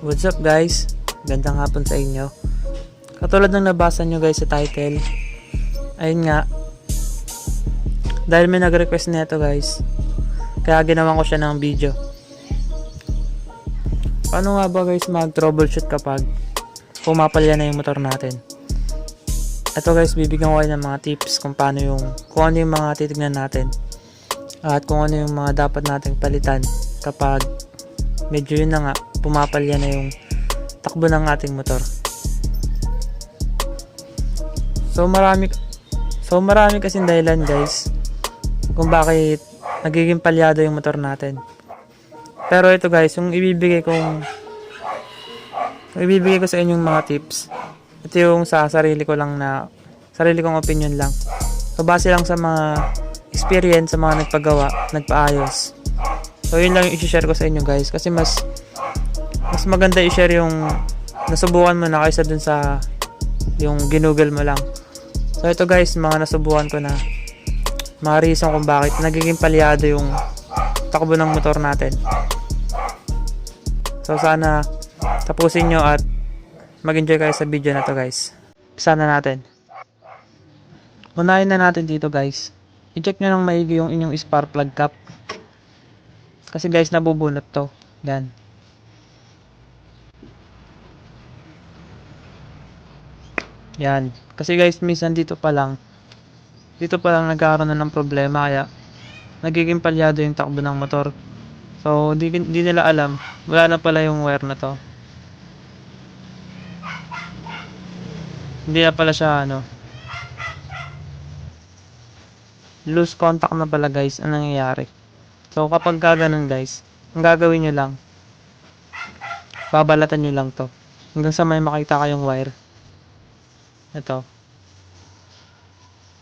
What's up guys? Gandang hapon sa inyo. Katulad ng nabasa nyo guys sa title, ayun nga, dahil may nag-request nito guys, kaya ginawan ko siya ng video. Paano nga ba guys mag-troubleshoot kapag pumapalya na yung motor natin? Ito guys, bibigyan ko kayo ng mga tips kung ano yung mga titignan natin at kung ano yung mga dapat nating palitan kapag medyo yun na nga, pumapalya na yung takbo ng ating motor. So marami kasing dahilan guys kung bakit nagiging palyado yung motor natin. Pero ito guys, yung ibibigay ko sa inyong mga tips, ito yung sa sarili kong opinion lang. So base lang sa mga experience sa mga nagpaayos. So yun lang yung i-share ko sa inyo guys, kasi mas maganda i-share yung nasubukan mo na kaysa dun sa yung ginugol mo lang. So ito guys, mga nasubukan ko na mga reason kung bakit nagiging palyado yung takbo ng motor natin. So sana tapusin nyo at mag-enjoy kayo sa video na to guys. Umpisa na natin. Unahin na natin dito guys, i-check nyo ng maigi yung inyong spark plug cap, kasi guys nabubunot to. Yan. Yan. Kasi guys, minsan dito pa lang nagkakaroon na ng problema, kaya nagiging palyado yung takbo ng motor. So, di nila alam, wala na pala yung wire na to. Hindi na pala siya, loose contact na pala guys, ang nangyayari. So, kapag ganun guys, ang gagawin nyo lang, babalatan nyo lang to hanggang sa may makita kayong wire. Ito.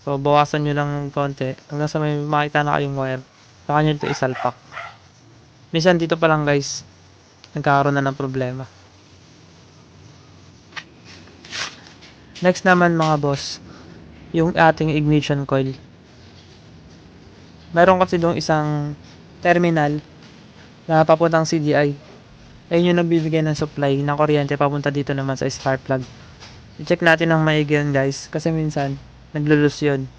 So, bawasan nyo lang ng konti hanggang sa may makita na kayong wire. Saka nyo ito isalpak. Minsan dito pa lang guys, nagkakaroon na ng problema. Next naman mga boss, yung ating ignition coil. Meron kasi doon isang terminal na papuntang CDI. Ayun yung nagbibigay ng supply ng kuryente papunta dito naman sa spark plug. I-check natin ng maigi yun guys, kasi minsan naglulus yun.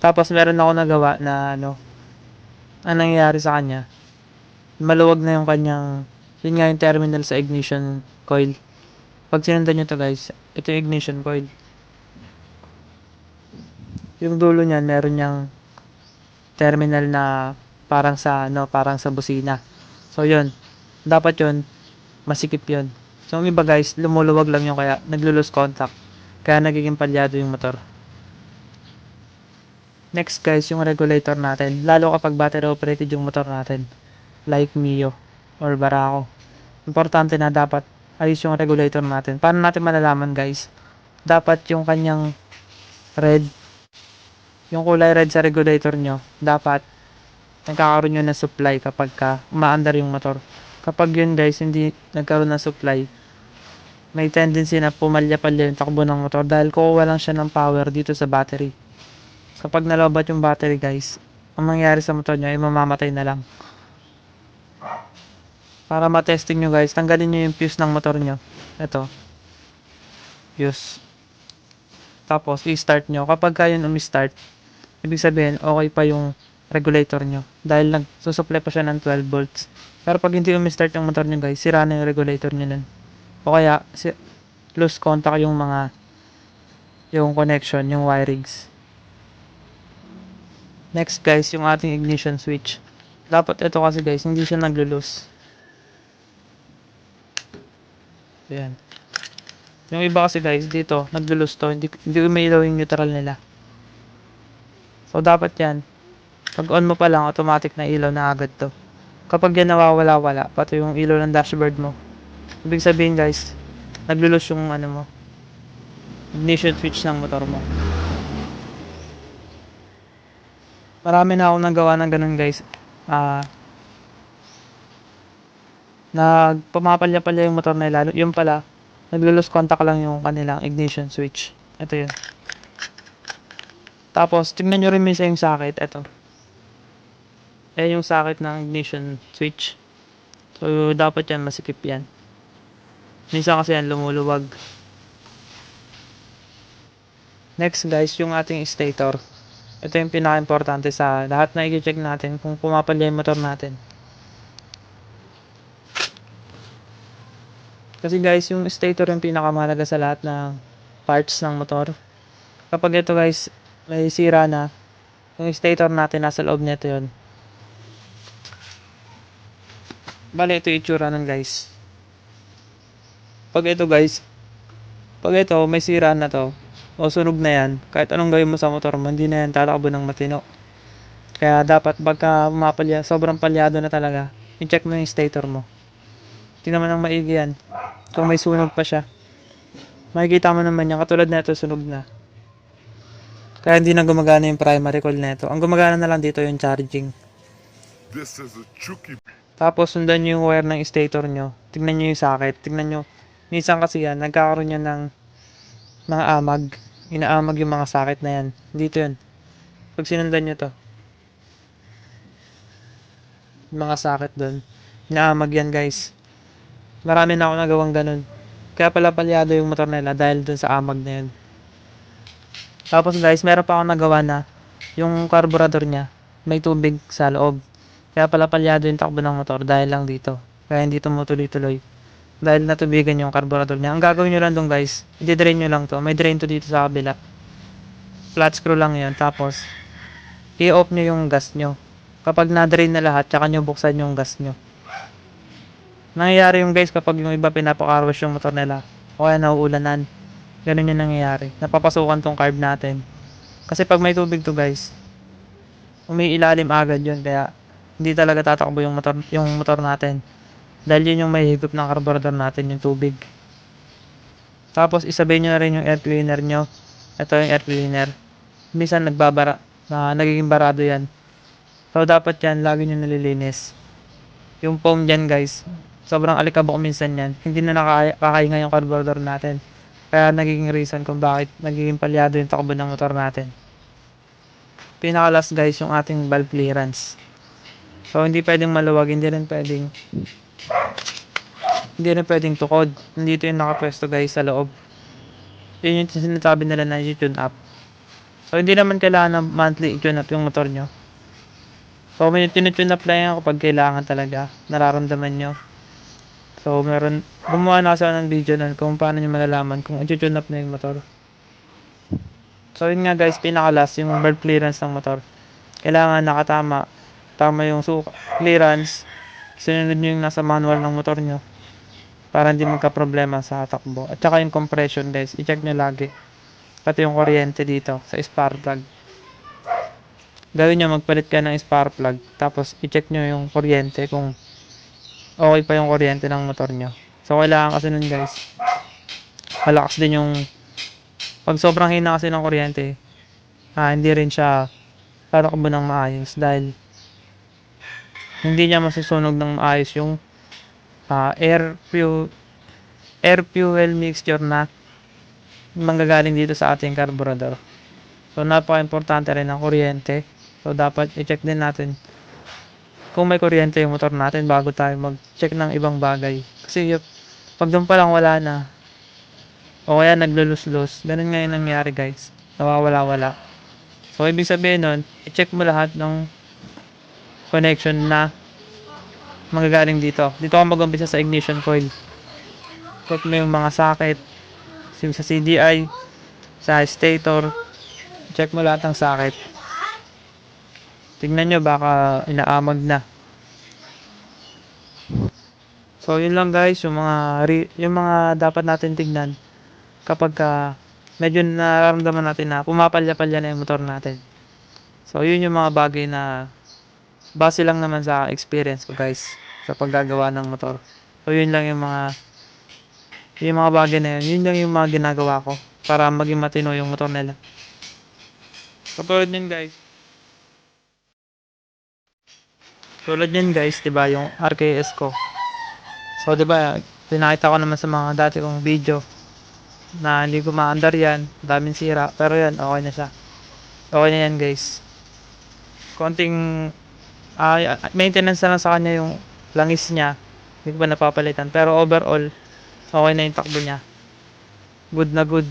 Tapos meron ako nagawa na ang nangyayari sa kanya, maluwag na yung kanyang, yun nga yung terminal sa ignition coil. Pag sinundan nyo to guys, ito yung ignition coil. Yung dulo niyan, meron niyang terminal na parang sa busina. So yun, dapat yun, masikip yun. So yung iba guys, lumuluwag lang yung kaya naglo-lose contact. Kaya nagiging palyado yung motor. Next guys, yung regulator natin. Lalo kapag battery operated yung motor natin, like Mio or Barako. Importante na dapat ayos yung regulator natin. Paano natin malalaman guys? Dapat yung kanyang red, yung kulay red sa regulator nyo, dapat nagkakaroon nyo ng supply kapag umaandar yung motor. Kapag yun guys, hindi nagkaroon ng supply, may tendency na pumalya-palya yung takbo ng motor dahil kukuha lang siya ng power dito sa battery. Kapag nalobat yung battery guys, ang mangyayari sa motor nyo ay mamamatay na lang. Para matesting nyo guys, tanggalin nyo yung fuse ng motor nyo. Ito, fuse. Tapos i-start nyo. Kapag yun umi-start, ibig sabihin okay pa yung regulator nyo dahil nagsusupply pa siya ng 12 volts. Pero pag hindi umi-start yung motor nyo guys, sira na yung regulator nyo nun. O kaya loose contact yung connection, yung wirings. Next guys, yung ating ignition switch. Dapat ito kasi guys, hindi siya naglo-loose. Ayan. Yung iba kasi guys, dito naglo-loose to, hindi umiilaw yung neutral nila. So dapat yan, pag on mo pa lang, automatic na ilaw na agad to. Kapag yan nawawala-wala, pati yung ilaw ng dashboard mo, ibig sabihin guys, naglulus yung ignition switch ng motor mo. Marami na akong nagawa ng ganun guys. Pumapalya-palya yung motor nila. Yung pala, naglulus contact lang yung kanilang ignition switch. Ito yun. Tapos, tingnan nyo rin minsan yung socket. Ito. Yung socket ng ignition switch. So, dapat yan masikip yan. Minsan kasi yan lumuluwag. Next guys, yung ating stator. Ito yung pinaka-importante sa lahat na i-check natin kung pumapalya yung motor natin. Kasi guys, yung stator yung pinakamahalaga sa lahat ng parts ng motor. Kapag ito guys, may sira na, yung stator natin nasa loob nito yun. Bale, ito yung itsura nun guys. Pag ito guys, pag ito may sira na to, o sunog na yan, kahit anong gawin mo sa motor mo, hindi na yan tatakbo ng matino. Kaya dapat pagka mapalya, sobrang palyado na talaga, i-check mo yung stator mo. Tingnan mo ng maigi yan. Kung may sunog pa siya, makikita mo naman yan, katulad na ito, sunog na. Kaya hindi na gumagana yung primary coil na ito. Ang gumagana na lang dito yung charging. Tapos sundan nyo yung wire ng stator nyo. Tingnan nyo yung socket. Tingnan nyo. Minsan kasi yan, nagkakaroon yan ng mga amag. Inaamag yung mga socket na yan. Dito yun. Pag sinundan nyo to, yung mga socket doon. Inaamag yan guys. Marami na ako nagawang ganun. Kaya pala palyado yung motor nila dahil dun sa amag na yun. Tapos guys, meron pa ako nagawa na yung carburetor niya may tubig sa loob. Kaya pala palyado yung takbo ng motor dahil lang dito. Kaya hindi tumutuloy-tuloy. Dahil natubigan yung carburetor niya. Ang gagawin nyo lang dong guys, i-drain nyo lang to. May drain to dito sa kabila. Flat screw lang yan. Tapos, i-off nyo yung gas nyo. Kapag na-drain na lahat, tsaka nyo buksan yung gas nyo. Nangyayari yung guys kapag yung iba pinapakarwash yung motor nila. O kaya nauulanan. Ganun yung nangyayari. Napapasukan tong carb natin. Kasi pag may tubig to guys, umiilalim agad yun. Kaya, hindi talaga tatakbo yung motor natin. Dahil yun yung may higop ng carburetor natin, yung tubig. Tapos isabay nyo na rin yung air cleaner nyo. Ito yung air cleaner. Minsan nagbabara, nagiging barado yan. So dapat yan, lagi nyo nalilinis. Yung foam dyan guys, sobrang alikabok minsan yan. Hindi na nakakahinga yung carburetor natin. Kaya nagiging reason kung bakit nagiging palyado yung takbo ng motor natin. Pinaka last guys, yung ating valve clearance. So hindi pwedeng maluwag, hindi rin pwedeng tukod. Nandito yung nakapwesto guys sa loob. Yun yung sinasabi nila na i-tune up. So hindi naman kailangan na monthly i-tune up yung motor nyo. So may tinutune up lang yan kapag kailangan talaga. Nararamdaman nyo. So gumawa na kasi ng video nun kung paano nyo malalaman kung i-tune up na yung motor. So yun nga guys, pinaka last yung valve clearance ng motor. Kailangan tama yung clearance. Sinunod nyo yung nasa manual ng motor nyo para hindi magka-problema sa takbo. At saka yung compression guys, i-check nyo lagi. Pati yung kuryente dito sa spark plug. Gawin nyo, magpalit ka ng spark plug. Tapos i-check nyo yung kuryente kung okay pa yung kuryente ng motor nyo. So kailangan kasi nun guys, malakas din yung pag sobrang hina kasi ng kuryente, hindi rin siya tatakbo ng maayos dahil hindi niya masusunog ng maayos yung air fuel mixture na manggagaling dito sa ating carburetor. So napaka-importante rin ng kuryente. So dapat i-check din natin kung may kuryente yung motor natin bago tayo mag-check ng ibang bagay. Kasi pag doon pa lang wala na, o kaya naglulus-lus, ganun nga yung nangyari guys. Nawawala-wala. So ibig sabihin nun, i-check mo lahat ng connection na manggagaling dito. Dito ako mag-umpisa sa ignition coil. Check mo yung mga socket, sa CDI, sa stator. Check mo lahat ng socket. Tingnan nyo baka inaamag na. So yun lang guys, yung mga dapat natin tignan kapag medyo nararamdaman natin na pumapalya-palya na yung motor natin. So yun yung mga bagay na base lang naman sa experience ko guys sa paggagawa ng motor. So yun lang yung mga bagay na yun lang yung mga ginagawa ko para maging matino yung motor nila. Tulad nyan guys, 'di ba, yung RKS ko. So 'di ba, pinakita ko naman sa mga dati kong video na hindi ko maandar yan, daming sira, pero yan okay na siya. Okay na yan guys. Konting maintenance na lang sa kanya yung langis niya. Hindi ko pa napapalitan. Pero overall, okay na yung takbo niya. Good na good.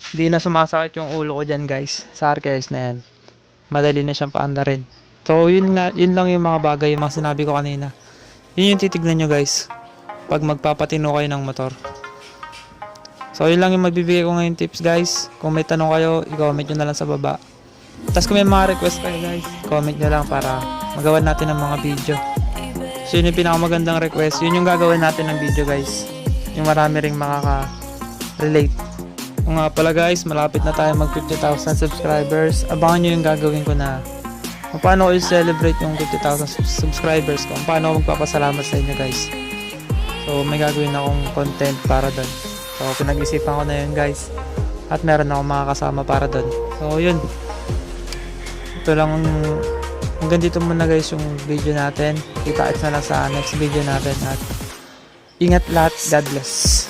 Hindi na sumasakit yung ulo ko dyan guys. Sa RKS na yan. Madali na siyang paandarin. So yun lang yung mga bagay, yung mga sinabi ko kanina. Yun yung titignan nyo guys. Pag magpapatino kayo ng motor. So yun lang yung magbibigay ko ngayon tips guys. Kung may tanong kayo, i-comment nyo na lang sa baba. Tapos kung may mga request kayo guys, comment nyo lang para magawa natin ng mga video. So yun yung pinakamagandang request. Yun yung gagawin natin ng video guys. Yung marami ring makaka-relate. Kung nga pala guys, malapit na tayo mag 50,000 subscribers. Abangan nyo yung gagawin ko na kung paano ko i-celebrate yung 50,000 subscribers ko. Kung paano ako magpapasalamat sa inyo guys. So may gagawin akong content para doon. So pinag-isipan ko na yun guys. At meron akong makakasama para doon. So yun. Ito lang, hanggang dito muna guys yung video natin. Kita-kits na lang sa next video natin. At ingat lahat. God bless.